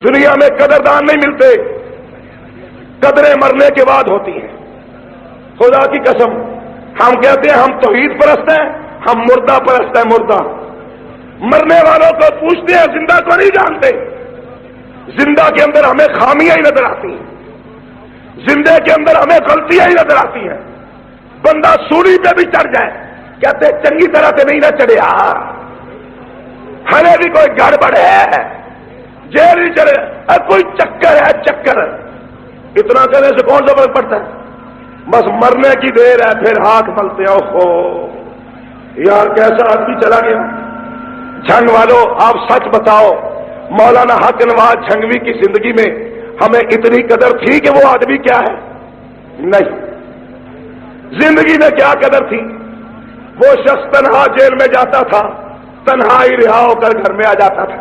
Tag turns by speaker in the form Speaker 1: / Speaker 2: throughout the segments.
Speaker 1: دنیا میں قدردان نہیں ملتے، قدریں مرنے کے بعد ہوتی ہیں۔ خدا کی قسم، ہم کہتے ہیں ہم توحید پرست ہیں، ہم مردہ پرست ہیں۔ مردہ مرنے والوں کو پوچھتے ہیں، زندہ کو نہیں جانتے۔ زندہ کے اندر ہمیں خامیاں ہی نظر آتی ہیں، زندے کے اندر ہمیں غلطیاں ہی نظر آتی ہیں۔ بندہ سولی پہ بھی چڑھ جائے، کہتے چنگی طرح سے نہیں نہ چڑھیا، ہمیں بھی کوئی گڑبڑ ہے، جیل ہی چڑھے، کوئی چکر ہے چکر۔ اتنا کرنے سے کون سا فرق پڑتا ہے؟ بس مرنے کی دیر ہے، پھر ہاتھ ملتے ہیں، اوہو یار کیسا آدمی چلا گیا۔ جھنگ والوں آپ سچ بتاؤ، مولانا حق نواز جھنگوی کی زندگی میں ہمیں اتنی قدر تھی کہ وہ آدمی کیا ہے؟ نہیں۔ زندگی میں کیا قدر تھی؟ وہ شخص تنہا جیل میں جاتا تھا، تنہا ہی رہا ہو کر گھر میں آ جاتا تھا۔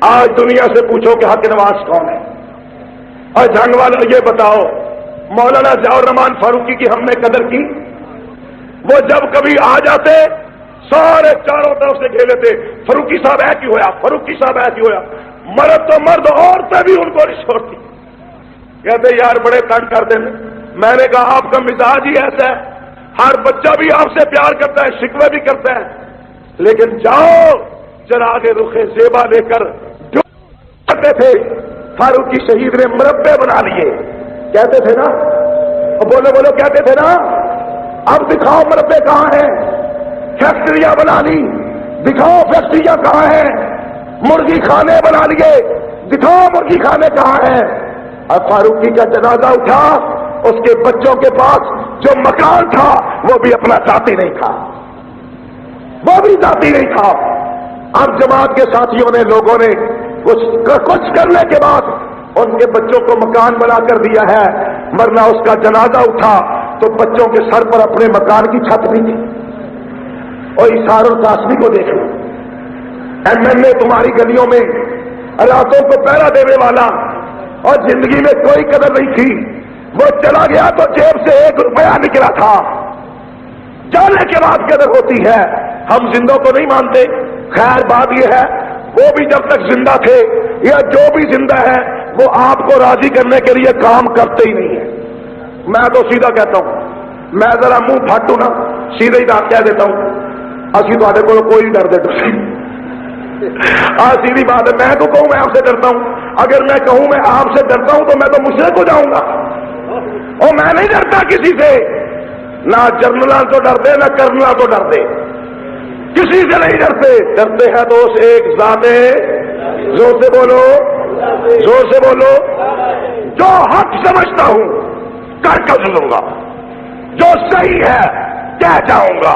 Speaker 1: آج دنیا سے پوچھو کہ حق نواز کون ہے؟ اور جھنگ والوں یہ بتاؤ، مولانا ضیاء الرحمان فاروقی کی ہم نے قدر کی؟ وہ جب کبھی آ جاتے سارے چاروں طرف سے گھیرے تھے، فاروقی صاحب ایسی ہوا، فاروقی صاحب ایسی ہوا۔ مرد تو مرد، عورتیں بھی ان کو نہیں چھوڑتی، کہتے یار بڑے تنگ کر دیں۔ میں نے کہا آپ کا مزاج ہی ایسا ہے، ہر بچہ بھی آپ سے پیار کرتا ہے، شکوے بھی کرتا ہے، لیکن جاؤ چراغ رخ زیبا لے کر جو کرتے تھے فاروقی شہید نے مربع بنا لیے، کہتے تھے نا، بولو بولو کہتے تھے نا، اب دکھاؤ مربع کہاں ہیں؟ فیکٹریاں بنا لی، دکھاؤ فیکٹریاں کہاں ہیں؟ مرغی خانے بنا لیے، دکھاؤ مرغی خانے کہاں ہیں؟ اور فاروقی کا جنازہ اٹھا، اس کے بچوں کے پاس جو مکان تھا وہ بھی اپنا ذاتی نہیں تھا، وہ بھی ذاتی نہیں تھا۔ اب جماعت کے ساتھیوں نے، لوگوں نے کچھ کرنے کے بعد ان کے بچوں کو مکان بنا کر دیا ہے، ورنہ اس کا جنازہ اٹھا تو بچوں کے سر پر اپنے مکان کی چھت بھی تھی۔ اور اشار القاسمی کو دیکھ لو، ایم ایل اے تمہاری گلیوں میں راتوں کو پہرا دینے والا، اور زندگی میں کوئی قدر نہیں تھی، وہ چلا گیا تو جیب سے 1 روپیہ نکلا تھا، جانے کے بعد قدر ہوتی ہے۔ ہم زندوں کو نہیں مانتے، خیر بات یہ ہے وہ بھی جب تک زندہ تھے یا جو بھی زندہ ہے وہ آپ کو راضی کرنے کے لیے کام کرتے ہی نہیں ہے۔ میں تو سیدھا کہتا ہوں، میں ذرا منہ پھاٹوں نا سیدھا ہی بات کہہ دیتا ہوں، اسی تھوڑے کو کوئی ڈر دے تو سیدھی بات ہے، میں تو کہوں میں آپ سے ڈرتا ہوں، اگر میں کہوں میں آپ سے ڈرتا ہوں تو میں تو مشرک ہو جاؤں گا، اور میں نہیں ڈرتا کسی سے، نہ جنرل تو ڈرتے نہ کرنل تو ڈرتے، کسی سے نہیں ڈرتے، ڈرتے ہیں تو اس ایک ذات، زور سے بولو، زور سے بولو، جو حق سمجھتا ہوں کر کے چلوں گا، جو صحیح ہے کہہ جاؤں گا،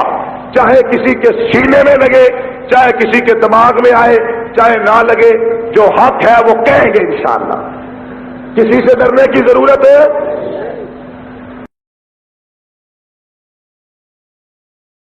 Speaker 1: چاہے کسی کے سینے میں لگے، چاہے کسی کے دماغ میں آئے، چاہے نہ لگے، جو حق ہے وہ کہیں گے انشاءاللہ۔ کسی سے ڈرنے کی ضرورت ہے